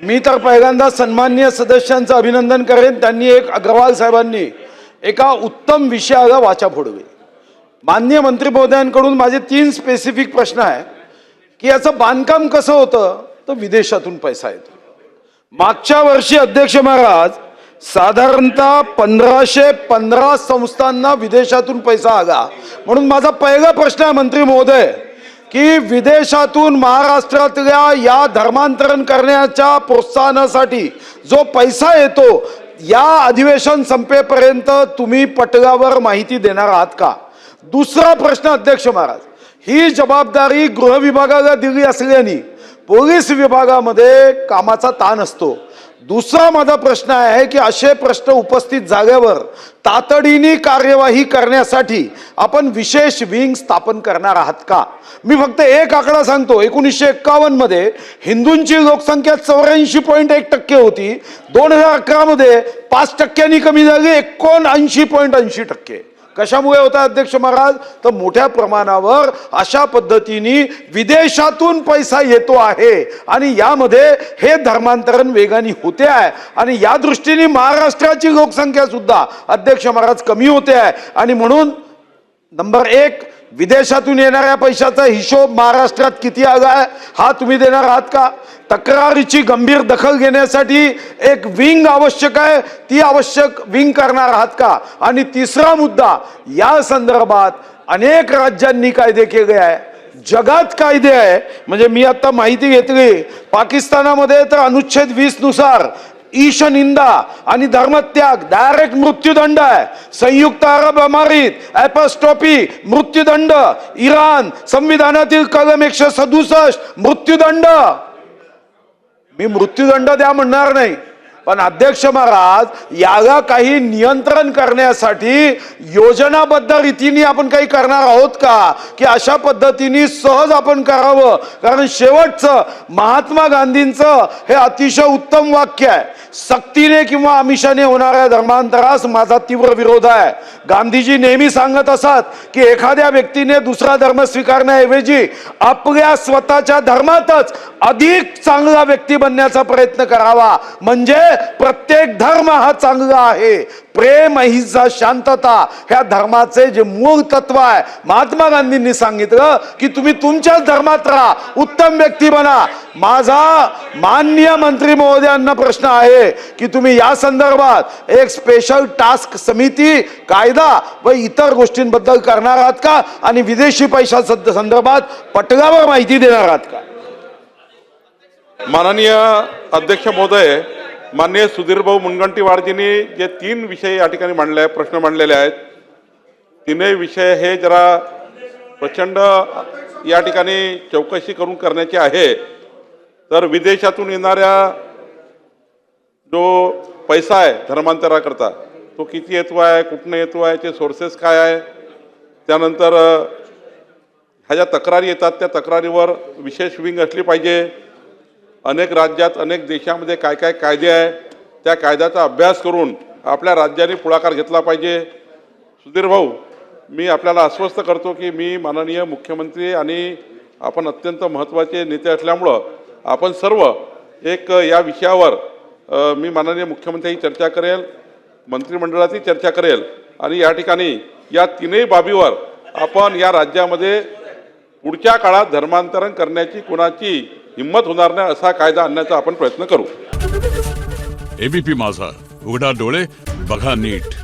मी तर पहिल्यांदा सन्माननीय सदस्यांचं अभिनंदन करेन। त्यांनी अग्रवाल साहेबांनी एका उत्तम विषयाला वाचा फोडली। माननीय मंत्री महोदयांकडून माझे 3 स्पेसिफिक प्रश्न आहे की याचं बांधकाम कसं होतं, तर विदेशातून पैसा येतो। मागच्या वर्षी अध्यक्ष महाराज साधारणतः 1515 संस्थांना विदेशातून पैसा आला। म्हणून माझा पहिला प्रश्न आहे मंत्री महोदय की विदेशातून महाराष्ट्रातल्या या धर्मांतरण करण्याच्या प्रोत्साहनासाठी जो पैसा येतो या अधिवेशन संपेपर्यंत तुम्ही पटलावर माहिती देणार आहात का? दुसरा प्रश्न अध्यक्ष महाराज, ही जबाबदारी गृह विभागाला दिली असल्याने पोलीस विभागामध्ये कामाचा ताण असतो। दुसरा माझा प्रश्न आहे की असे प्रश्न उपस्थित झाल्यावर तातडीने कार्यवाही करण्यासाठी आपण विशेष विंग स्थापन करणार आहात का? मी फक्त एक आकडा सांगतो, 1951 मध्ये हिंदूंची लोकसंख्या 84.1% होती, 2011 मध्ये 5% कमी झाली, 79.80%। कशामुळे होता अध्यक्ष महाराज? तर मोठ्या प्रमाणावर अशा पद्धतीने विदेशातून पैसा येतो आहे आणि यामध्ये हे धर्मांतरण वेगाने होते आहे आणि या दृष्टीने महाराष्ट्राची लोकसंख्या सुद्धा अध्यक्ष महाराज कमी होते आहे। आणि म्हणून नंबर 1, विदेशातून येणाऱ्या पैशाचा हिशोब महाराष्ट्रात किती आला आहे हा तुम्ही देणार आहात का? तक्रारीची गंभीर दखल घेण्यासाठी एक विंग आवश्यक आहे, ती आवश्यक विंग करणार आहात का? आणि तिसरा मुद्दा, या संदर्भात अनेक राज्यांनी कायदे केले आहे, जगात कायदे आहे। म्हणजे मी आता माहिती घेतली, पाकिस्तानामध्ये तर अनुच्छेद 20 नुसार ईशनिंदा आणि धर्मत्याग डायरेक्ट मृत्यूदंड आहे। संयुक्त अरब अमारीत एपॉस्ट्रोफी मृत्यूदंड, इराण संविधानातील कलम 167 मृत्यूदंड। मी मृत्यूदंड द्या म्हणणार नाही, पण अध्यक्ष महाराज याला काही नियंत्रण करण्यासाठी योजनाबद्ध रीतीने आपण काही करणार आहोत का की अशा पद्धतीने सहज आपण करावं? कारण शेवटचं महात्मा गांधींचं हे अतिशय उत्तम वाक्य आहे, सक्तीने किंवा आमिषाने होणाऱ्या धर्मांतरास माझा तीव्र विरोध आहे। गांधीजी नेहमी सांगत असत की एखाद्या व्यक्तीने दुसरा धर्म स्वीकारण्याऐवजी आपल्या स्वतःच्या धर्मातच अधिक चांगला व्यक्ती बनण्याचा प्रयत्न करावा, म्हणजे प्रत्येक धर्म हा चांगला आहे। प्रेम, अहिंसा, शांतता ह्या धर्माचे जे मूळ तत्व आहे, महात्मा गांधींनी सांगितलं की तुम्ही तुमच्याच धर्मात राहा, उत्तम व्यक्ती बना। माझा माननीय मंत्री महोदयांना प्रश्न आहे की तुम्ही या संदर्भात एक स्पेशल टास्क समिती, कायदा व इतर गोष्टींबद्दल करणार आहात का? आणि विदेशी पैशा संदर्भात पटलावर माहिती देणार आहात का? माननीय अध्यक्ष महोदय, माननीय सुधीर भाऊ मुनगंटीवारजींनी जे 3 विषय या ठिकाणी मांडले आहेत, प्रश्न मांडलेले आहेत, तीनही विषय हे जरा प्रचंड या ठिकाणी चौकशी करून करण्याचे आहे। तर विदेशातून येणाऱ्या जो पैसा आहे धर्मांतराकरता तो किती येतो आहे, कुठनं येतो आहे, त्याचे सोर्सेस काय आहे, त्यानंतर ह्या ज्या तक्रारी येतात त्या तक्रारीवर विशेष विंग असली पाहिजे। अनेक राज्यात, अनेक देशामध्ये काय काय कायदे आहे, त्या कायद्याचा अभ्यास करून आपल्या राज्याने पुढाकार घेतला पाहिजे। सुधीर भाऊ, मी आपल्याला आश्वस्त करतो की मी माननीय मुख्यमंत्री आणि आपण अत्यंत महत्त्वाचे नेते असल्यामुळं आपण सर्व एक या विषयावर मी माननीय मुख्यमंत्र्यांची चर्चा करेल, मंत्रिमंडळाची चर्चा करेल आणि या ठिकाणी या 3ही बाबीवर आपण या राज्यामध्ये पुढच्या काळात धर्मांतरण करण्याची कोणाची हिम्मत होणार नाही असा कायदा आणण्याचा आपण प्रयत्न करू। एबीपी माझा, उघडा डोळे बघा नीट।